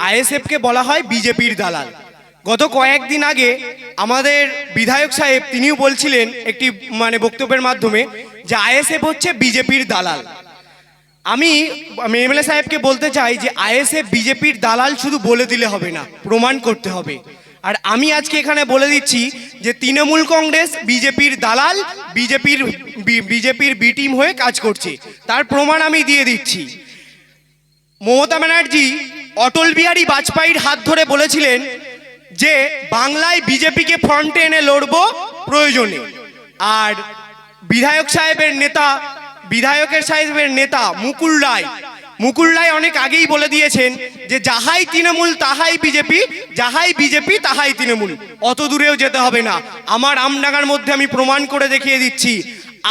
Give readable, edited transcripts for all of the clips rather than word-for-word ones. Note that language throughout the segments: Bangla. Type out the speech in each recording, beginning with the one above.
আইএসএফকে বলা হয় বিজেপির দালাল। গত কয়েকদিন আগে আমাদের বিধায়ক সাহেব তিনিও বলছিলেন একটি বক্তব্যের মাধ্যমে যে আইএসএফ হচ্ছে বিজেপির দালাল। আমি এমএলএ সাহেবকে বলতে চাই যে আইএসএফ বিজেপির দালাল শুধু বলে দিলে হবে না, প্রমাণ করতে হবে। আর আমি আজকে এখানে বলে দিচ্ছি যে তৃণমূল কংগ্রেস বিজেপির দালাল, বিজেপির বি টিম হয়ে কাজ করছে, তার প্রমাণ আমি দিয়ে দিচ্ছি। মমতা ব্যানার্জি অটল বিহারী বাজপেয়ীর হাত ধরে বলেছিলেন যে বাংলায় বিজেপিকে ফ্রন্টে এনে লড়বো প্রয়োজনে। আর বিধায়কের সাহেবের নেতা মুকুল রায় অনেক আগেই বলে দিয়েছেন যে যাহাই তৃণমূল তাহাই বিজেপি, যাহাই বিজেপি তাহাই তৃণমূল। অত দূরেও যেতে হবে না, আমার আমডাঙ্গার মধ্যে আমি প্রমাণ করে দেখিয়ে দিচ্ছি।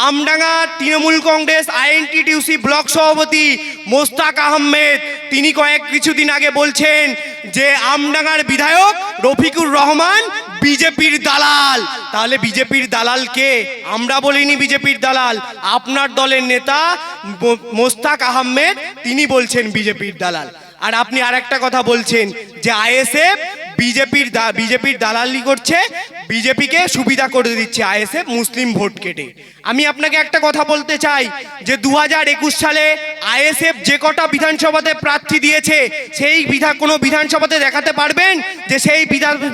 আমডাঙ্গা তৃণমূল কংগ্রেস আইএনটিটিউসি ব্লক সভাপতি মোস্তাক আহমেদ তিনি কিছুদিন আগে বলছেন যে আমডাঙ্গার বিধায়ক রফিকুর রহমান বিজেপির দালাল। তাহলে বিজেপির দালাল কে? আমরা বলিনি বিজেপির দালাল, আপনার দলের নেতা মোস্তাক আহমেদ তিনি বলছেন বিজেপির দালাল। আর আপনি আরেকটা কথা বলছেন যে আইএসএফ বিজেপির দালালি করছে, বিজেপিকে সুবিধা করে দিচ্ছে আইএসএফ মুসলিম ভোট কেটে। আমি আপনাকে একটা কথা বলতে চাই যে 2021 সালে আইএসএফ যে কটা বিধানসভাতে প্রার্থী দিয়েছে সেই কোনো বিধানসভাতে দেখাতে পারবেন যে সেই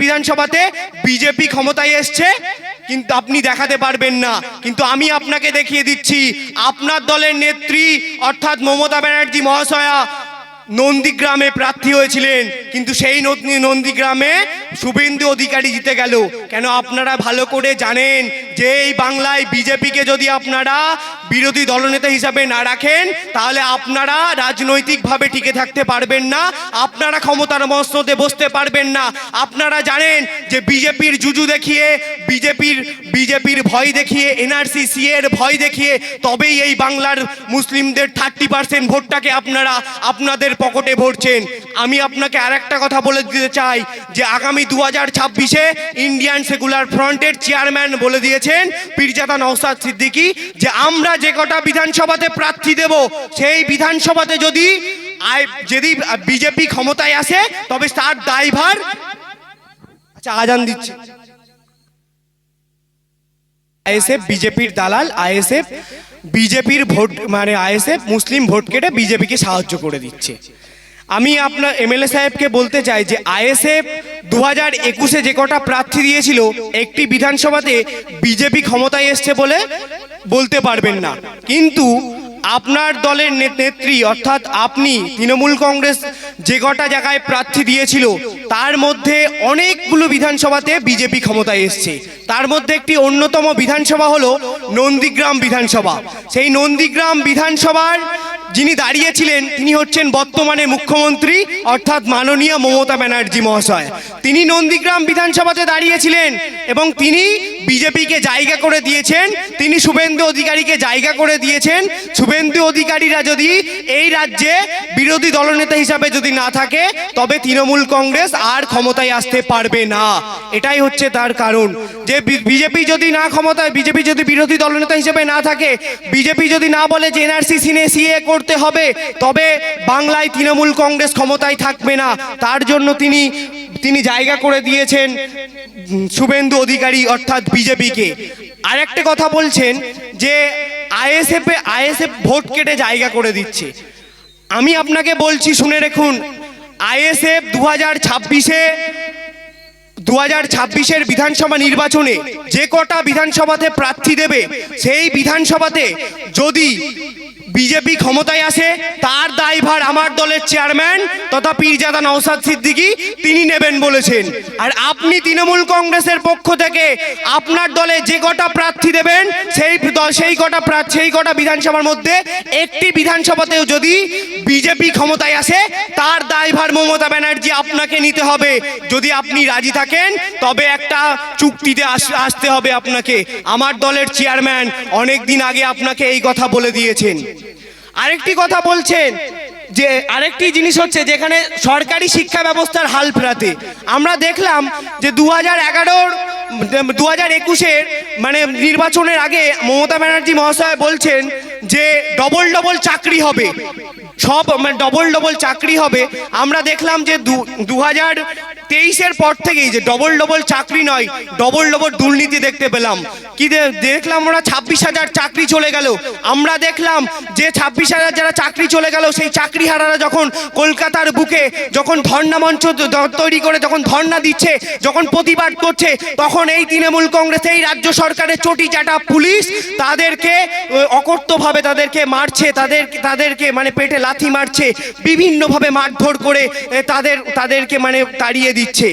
বিধানসভাতে বিজেপি ক্ষমতায় এসছে? কিন্তু আপনি দেখাতে পারবেন না। কিন্তু আমি আপনাকে দেখিয়ে দিচ্ছি, আপনার দলের নেত্রী অর্থাৎ মমতা ব্যানার্জি মহাশয়া নন্দীগ্রামে প্রার্থী হয়েছিলেন, কিন্তু সেই নন্দীগ্রামে শুভেন্দু অধিকারী জিতে গেল। কেন? আপনারা ভালো করে জানেন যে এই বাংলায় বিজেপিকে যদি আপনারা বিরোধী দলনেতা হিসাবে না রাখেন তাহলে আপনারা রাজনৈতিকভাবে টিকে থাকতে পারবেন না, আপনারা ক্ষমতার মসনদে বসতে পারবেন না। আপনারা জানেন যে বিজেপির জুজু দেখিয়ে, বিজেপির ভয় দেখিয়ে, এনআরসি এর ভয় দেখিয়ে তবেই এই বাংলার মুসলিমদের 30% ভোটটাকে আপনারা আপনাদের পকেটে ভরছেন। আমি আপনাকে আরেকটা কথা বলে দিতে চাই যে আগামী 2026-এ ইন্ডিয়ান সেকুলার ফ্রন্টের চেয়ারম্যান বলে দিয়েছেন পীরজাদা নওশাদ সিদ্দিকী যে আমরা যে কটা বিধানসভাতে প্রার্থী দেব সেই বিধানসভাতে যদি বিজেপি ক্ষমতায় আসে তবে তার দায়ভার আজান দিচ্ছে। আইএসএফ বিজেপির দালাল, আইএসএফ বিজেপির ভোট আইএসএফ মুসলিম ভোট কেটে বিজেপিকে সাহায্য করে দিচ্ছে। আমি আপনার এমএলএ সাহেবকে বলতে চাই যে আইএসএফ 2021-এ যে কটা প্রার্থী দিয়েছিল একটি বিধানসভাতে বিজেপি ক্ষমতায় এসছে বলে বলতে পারবেন না, কিন্তু আপনার দলের নেত্রী অর্থাৎ আপনি তৃণমূল কংগ্রেস যে কটা জায়গায় প্রার্থী দিয়েছিল তার মধ্যে অনেকগুলো বিধানসভাতে বিজেপি ক্ষমতায় এসছে। তার মধ্যে একটি অন্যতম বিধানসভা হলো নন্দীগ্রাম বিধানসভা। সেই নন্দীগ্রাম বিধানসভার যিনি দাঁড়িয়েছিলেন তিনি হচ্ছেন বর্তমানে মুখ্যমন্ত্রী অর্থাৎ মাননীয় মমতা ব্যানার্জি মহাশয়। তিনি নন্দীগ্রাম বিধানসভাতে দাঁড়িয়েছিলেন এবং তিনি বিজেপিকে জায়গা করে দিয়েছেন, তিনি শুভেন্দু অধিকারীকে জায়গা করে দিয়েছেন। শুভেন্দু অধিকারীরা যদি এই রাজ্যে বিরোধী দলনেতা হিসাবে যদি না থাকে তবে তৃণমূল কংগ্রেস আর ক্ষমতায় আসতে পারবে না। এটাই হচ্ছে তার কারণ যে বিজেপি যদি বিরোধী দলনেতা হিসেবে না থাকে, বিজেপি যদি না বলে যে এনআরসি সিএ করতে হবে, তবে বাংলায় তৃণমূল কংগ্রেস ক্ষমতায় থাকবে না। তার জন্য তিনি জায়গা করে দিয়েছেন শুভেন্দু অধিকারী অর্থাৎ বিজেপিকে। আরেকটা কথা বলছেন যে আইএসএফ ভোট কেটে জায়গা করে দিচ্ছে। আমি আপনাকে বলছি শুনে রাখুন, আইএসএফ 2026-এর বিধানসভা নির্বাচনে যে কটা বিধানসভাতে প্রার্থী দেবে সেই বিধানসভাতে যদি বিজেপি ক্ষমতায় আসে তার দায়ভার আমার দলের চেয়ারম্যান তথা পীরজাদা নওশাদ সিদ্দিকী তিনি নেবেন বলেছেন। আর আপনি তৃণমূল কংগ্রেসের পক্ষ থেকে আপনার দলে যে কটা প্রার্থী দেবেন সেই কটা বিধানসভার মধ্যে একটি বিধানসভাতেও যদি বিজেপি ক্ষমতায় আসে তার দায়ভার মমতা ব্যানার্জি আপনাকে নিতে হবে। যদি আপনি রাজি থাকেন তবে একটা চুক্তিতে আসতে হবে আপনাকে। আমার দলের চেয়ারম্যান অনেক দিন আগে আপনাকে এই কথা বলে দিয়েছেন। আরেকটি কথা বলছেন যে আরেকটি জিনিস হচ্ছে যেখানে সরকারি শিক্ষা ব্যবস্থার হাল ফেরাতে আমরা দেখলাম যে 2021-এর নির্বাচনের আগে মমতা ব্যানার্জি মহাশয় বলছেন যে ডবল চাকরি হবে। সব মানে ডবল ডবল চাকরি হবে। আমরা দেখলাম যে 2023-এর পর থেকেই যে ডবল ডবল চাকরি নয়, ডবল ডবল দুর্নীতি দেখতে পেলাম। কি দেখলাম আমরা 26,000 চাকরি চলে গেল। আমরা দেখলাম যে 26,000 যারা চাকরি চলে গেল, সেই চাকরিহারারা যখন কলকাতার বুকে যখন ধর্ণা মঞ্চ তৈরি করে যখন ধর্ণা দিচ্ছে, যখন প্রতিবাদ করছে, তখন এই তৃণমূল কংগ্রেস, এই রাজ্য সরকারের চটি চাটা পুলিশ তাদেরকে অকথ্যভাবে তাদেরকে মারছে, তাদেরকে মানে পেটে লাথি মারছে, বিভিন্নভাবে মারধর করে তাদেরকে মানে তাড়িয়ে দিচ্ছে।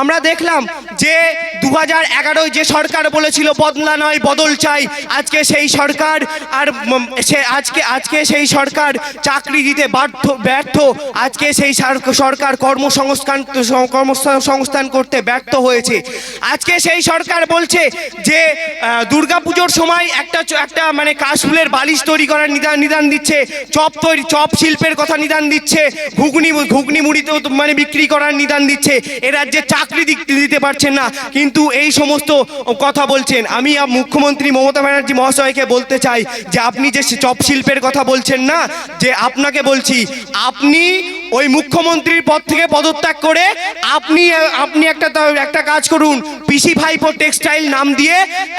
আমরা দেখলাম যে 2011 যে সরকার বলেছিল বদলা নয় বদল চাই, আজকে সেই সরকার আর আজকে সেই সরকার চাকরি দিতে ব্যর্থ। আজকে সেই সরকার কর্মসংস্থান করতে ব্যর্থ হয়েছে। আজকে সেই সরকার বলছে যে দুর্গাপুজোর সময় একটা মানে কাশফুলের বালিশ তৈরি করার নিদান দিচ্ছে, চপ শিল্পের কথা নিদান দিচ্ছে, ঘুগনি মুড়িতেও মানে বিক্রি করার নিদান দিচ্ছে। এ রাজ্যে চাকরি দিতে পারছেন না, কিন্তু এই সমস্ত কথা বলছেন। আমি মুখ্যমন্ত্রী মমতা ব্যানার্জি মহাশয়কে বলতে চাই যে আপনি যে চপ শিল্পের কথা বলছেন না, যে আপনাকে বলছি আপনি ওই মুখ্যমন্ত্রীর পদ থেকে পদত্যাগ করে আপনি একটা কাজ করুন, পিসি ভাইপো টেক্সটাইল নাম দিয়ে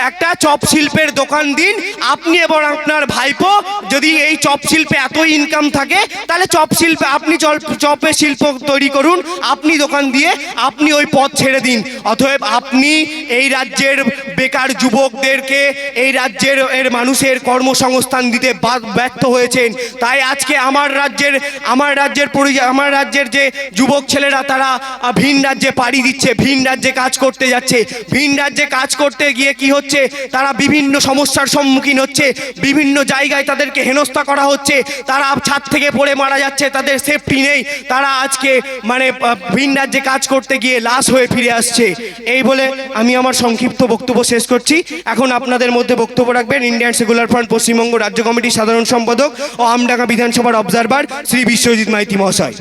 একটা চপ শিল্পের দোকান দিন। আপনি এবং আপনার ভাইপো যদি এই চপ শিল্পে এত ইনকাম থাকে, তাহলে চপ শিল্পে আপনি চপের শিল্প তৈরি করুন, আপনি দোকান দিয়ে আপনি ওই পথ ছেড়ে দিন। অতএব আপনি এই রাজ্যের বেকার যুবকদেরকে, এই রাজ্যের মানুষের কর্মসংস্থান দিতে ব্যর্থ হয়েছেন। তাই আজকে আমার রাজ্যের যে যুবক ছেলেরা তারা ভিন রাজ্যে পাড়ি দিচ্ছে, ভিন রাজ্যে কাজ করতে যাচ্ছে। ভিন রাজ্যে কাজ করতে গিয়ে কি হচ্ছে, তারা বিভিন্ন সমস্যার সম্মুখীন হচ্ছে, বিভিন্ন জায়গায় তাদেরকে হেনস্থা করা হচ্ছে, তারা ছাদ থেকে পড়ে মারা যাচ্ছে, তাদের সেফটি নেই, তারা আজকে মানে ভিন রাজ্যে কাজ করতে গিয়ে লাশ হয়ে ফিরে আসছে। এই বলে আমি আমার সংক্ষিপ্ত বক্তব্য শেষ করছি। এখন আপনাদের মধ্যে বক্তব্য রাখবেন ইন্ডিয়ান সেকুলার ফ্রন্ট পশ্চিমবঙ্গ রাজ্য কমিটির সাধারণ সম্পাদক ও আমডাঙ্গা বিধানসভার অবজারভার শ্রী বিশ্বজিৎ মাইতি মহাশয়।